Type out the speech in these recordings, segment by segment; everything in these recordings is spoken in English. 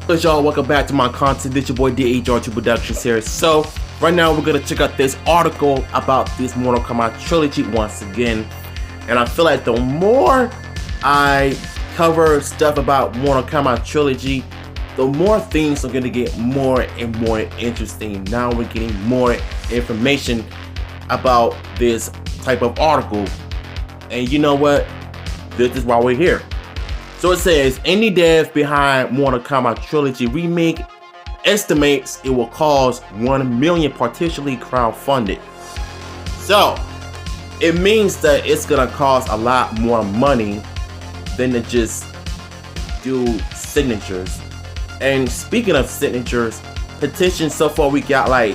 What's y'all, welcome back to my content. This your boy DHR2 Production Series. So right now we're gonna check out this article about this Mortal Kombat Trilogy once again. And I feel like the more I cover stuff about Mortal Kombat Trilogy, the more things are gonna get more and more interesting. Now we're getting more information about this type of article. And you know what? This is why we're here. So it says, indie devs behind Mortal Kombat Trilogy Remake estimates it will cost $1 million, partially crowdfunded. So it means that it's gonna cost a lot more money than to just do signatures. And speaking of signatures, petitions, so far we got like,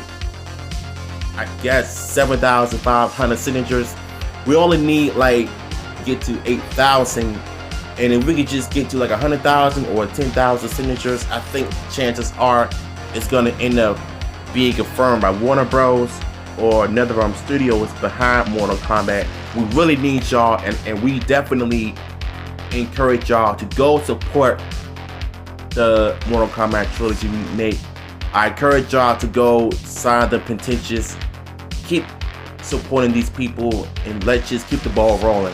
I guess 7,500 signatures. We only need like get to 8,000. And if we could just get to like 100,000 or 10,000 signatures, I think chances are it's gonna end up being confirmed by Warner Bros. Or NetherRealm Studios behind Mortal Kombat. We really need y'all, and we definitely encourage y'all to go support the Mortal Kombat Trilogy Remake. I encourage y'all to go sign the petitions, keep supporting these people, and let's just keep the ball rolling.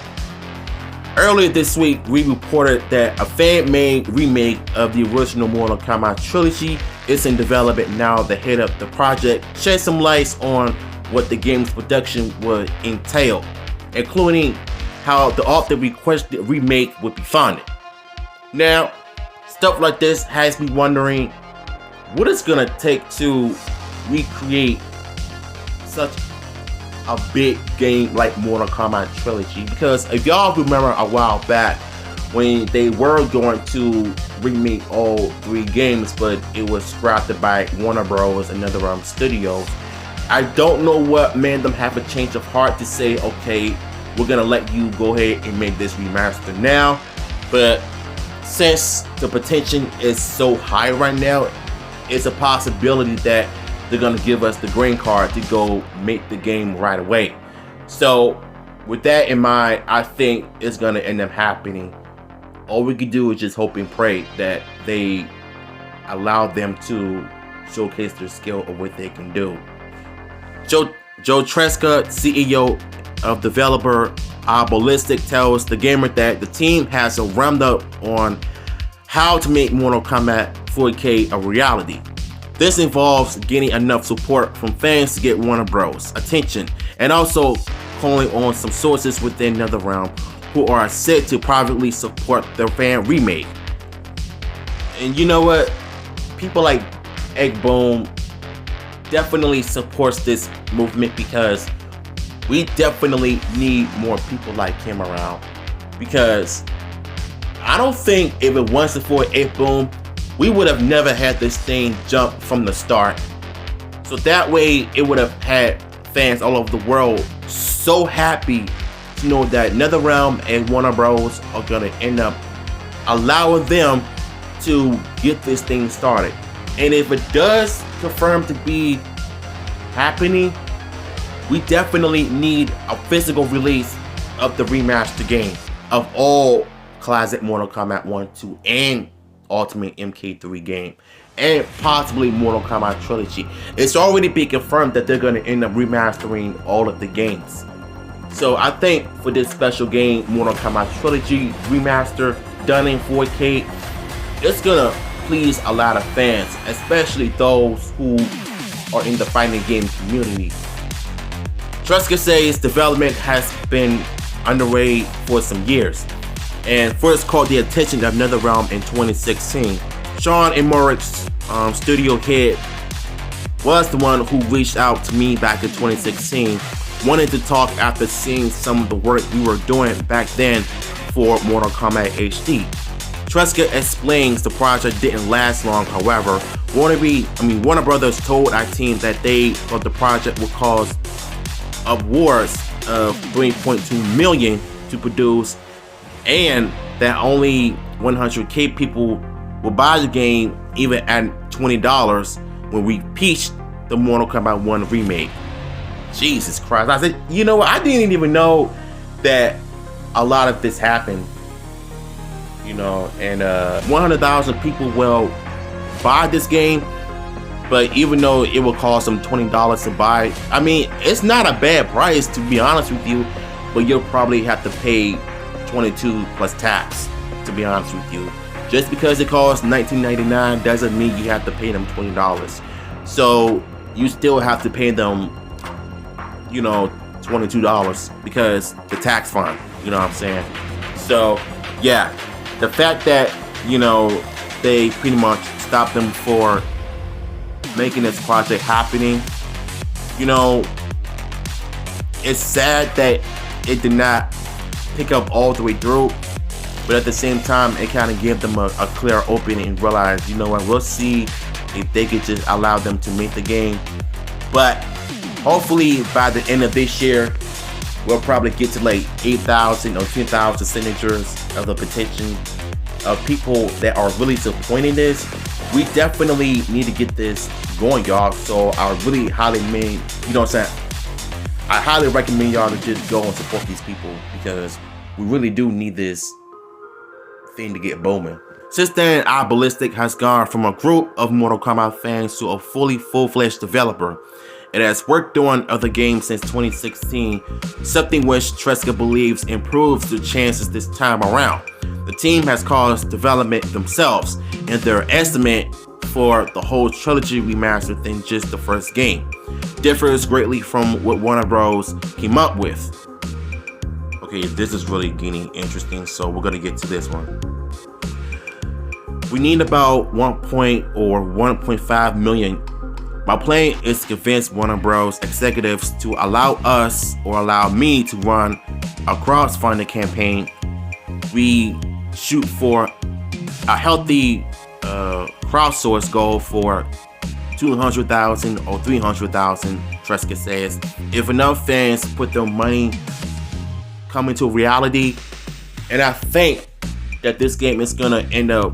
Earlier this week, we reported that a fan-made remake of the original Mortal Kombat Trilogy is in development now. The head of the project shed some lights on what the game's production would entail, including how the often requested remake would be funded. Now, stuff like this has me wondering what it's gonna take to recreate such a big game like Mortal Kombat Trilogy, because if y'all remember a while back when they were going to remake all three games, but it was scrapped by Warner Bros. And NetherRealm Studios. I don't know what made them have a change of heart to say, okay, we're gonna let you go ahead and make this remaster now. But since the potential is so high right now, it's a possibility that they're gonna give us the green card to go make the game right away. So with that in mind, I think it's gonna end up happening. All we can do is just hope and pray that they allow them to showcase their skill of what they can do. Joe Tresca, CEO of developer Ballistic, tells The Gamer that the team has a roundup on how to make Mortal Kombat 4K a reality. This involves getting enough support from fans to get Warner Bros. Attention, and also calling on some sources within NetherRealm who are said to privately support their fan remake. And you know what? People like Egg Boom definitely supports this movement, because we definitely need more people like him around. Because I don't think if it wasn't for Egg Boom, we would have never had this thing jump from the start. So that way it would have had fans all over the world so happy to know that NetherRealm and Warner Bros. Are gonna end up allowing them to get this thing started. And if it does confirm to be happening, we definitely need a physical release of the remastered game of all classic Mortal Kombat 1, 2, and Ultimate MK3 game, and possibly Mortal Kombat Trilogy. It's already been confirmed that they're going to end up remastering all of the games. So I think for this special game, Mortal Kombat Trilogy Remaster done in 4K, it's gonna please a lot of fans, especially those who are in the fighting game community. Tresca says development has been underway for some years, and first called the attention of NetherRealm in 2016. Sean Emmerich, studio head, was the one who reached out to me back in 2016, wanting to talk after seeing some of the work we were doing back then for Mortal Kombat HD. Tresca explains the project didn't last long, however. Warner Brothers told our team that they thought the project would cost upwards of $3.2 million to produce, and that only 100K people will buy the game even at $20 when we pitched the Mortal Kombat 1 remake. Jesus Christ. I said, you know what? I didn't even know that a lot of this happened. You know, and 100,000 people, well, buy this game, but even though it will cost them $20 to buy, I mean, it's not a bad price, to be honest with you, but you'll probably have to pay $22 plus tax, to be honest with you. Just because it costs $19.99 doesn't mean you have to pay them $20. So you still have to pay them, you know, $22 because the tax fine, you know what I'm saying? So yeah, the fact that, you know, they pretty much stopped them for making this project happening, you know, it's sad that it did not pick up all the way through, but at the same time, it kind of gave them a clear opening and realize, you know what, we'll see if they could just allow them to make the game. But hopefully by the end of this year, we'll probably get to like 8,000 or 10,000 signatures of the petition of people that are really supporting this. We definitely need to get this going, y'all. So I really highly you know what I'm saying? I highly recommend y'all to just go and support these people because we really do need this thing to get booming. Since then, our Ballistic has gone from a group of Mortal Kombat fans to a full-fledged developer. It has worked on other games since 2016, something which Tresca believes improves the chances this time around. The team has caused development themselves, and their estimate for the whole Trilogy remaster within just the first game differs greatly from what Warner Bros. Came up with. Okay, this is really getting interesting, so we're gonna get to this one. We need about 1.5 million. My plan is to convince Warner Bros. Executives to allow us or allow me to run a crowdfunding campaign. We shoot for a healthy crowdsource goal for 200,000 or 300,000, Tresca says. If enough fans put their money come into reality, and I think that this game is gonna end up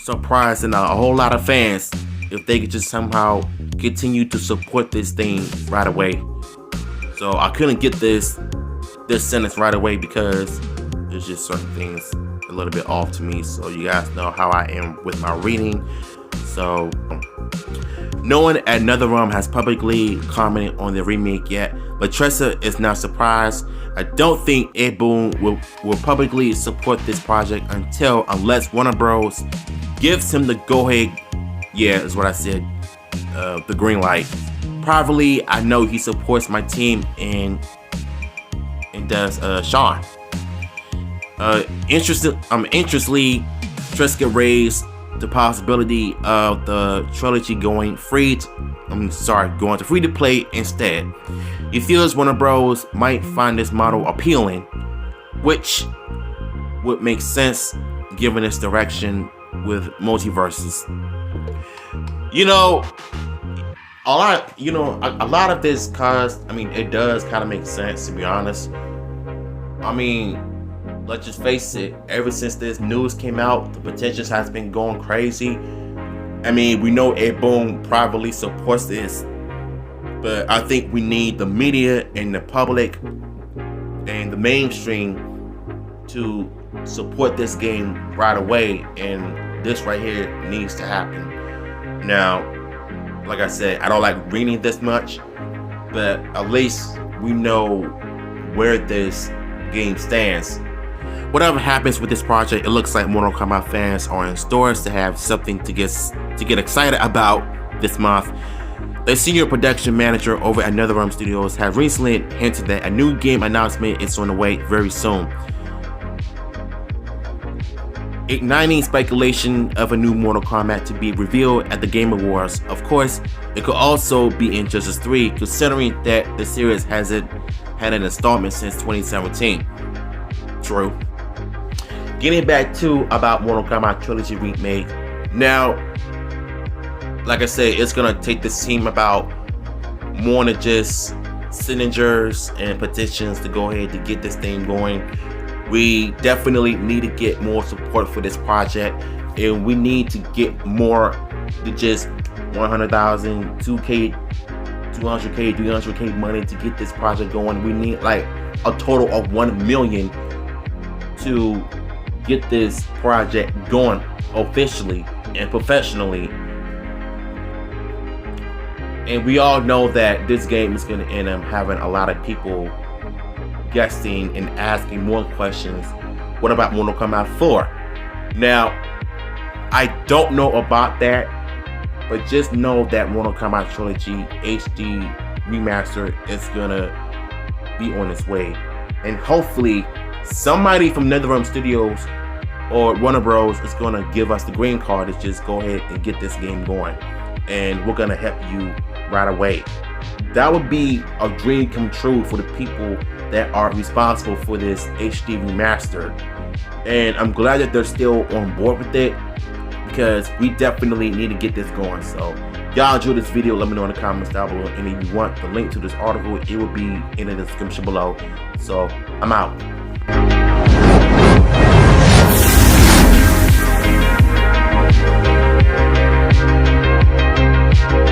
surprising a whole lot of fans if they could just somehow continue to support this thing right away. So I couldn't get this sentence right away because there's just certain things a little bit off to me, so you guys know how I am with my reading. So no one at NetherRealm has publicly commented on the remake yet, but Tresca is not surprised. I don't think Ed Boon will publicly support this project unless Warner Bros. Gives him the go-ahead, yeah, is what I said, the green light. Privately, I know he supports my team and does Sean. Interestingly, Tresca raised the possibility of the trilogy going to free to play instead. He feels Warner Bros. Might find this model appealing, which would make sense given its direction with multiverses. You know, a lot of this it does kind of make sense, to be honest. I mean, let's just face it, ever since this news came out, the potential has been going crazy. I mean, we know Ed Boon privately supports this, but I think we need the media and the public and the mainstream to support this game right away, and this right here needs to happen. Now, like I said, I don't like reading this much, but at least we know where this game stands. Whatever happens with this project, it looks like Mortal Kombat fans are in stores to have something to get excited about this month. The senior production manager over at NetherRealm Studios have recently hinted that a new game announcement is on the way very soon, igniting speculation of a new Mortal Kombat to be revealed at the Game Awards. Of course, it could also be Injustice 3, considering that the series hasn't had an installment since 2017. True. Getting back to about Mortal Kombat Trilogy Remake. Now, like I said, it's gonna take this team about more than just signatures and petitions to go ahead to get this thing going. We definitely need to get more support for this project, and we need to get more than just 100,000, 2K, 200K, 300K money to get this project going. We need like a total of 1 million to get this project going officially. and professionally. And we all know that this game is going to end up having a lot of people guessing and asking more questions. What about Mortal Kombat 4? Now, I don't know about that, but just know that Mortal Kombat Trilogy HD Remaster is gonna be on its way. And hopefully, somebody from NetherRealm Studios or Warner Bros. Is gonna give us the green card to just go ahead and get this game going. And we're gonna help you right away. That would be a dream come true for the people that are responsible for this HD remaster. And I'm glad that they're still on board with it, because we definitely need to get this going. So y'all enjoy this video, let me know in the comments down below, and if you want the link to this article, it will be in the description below. So I'm out.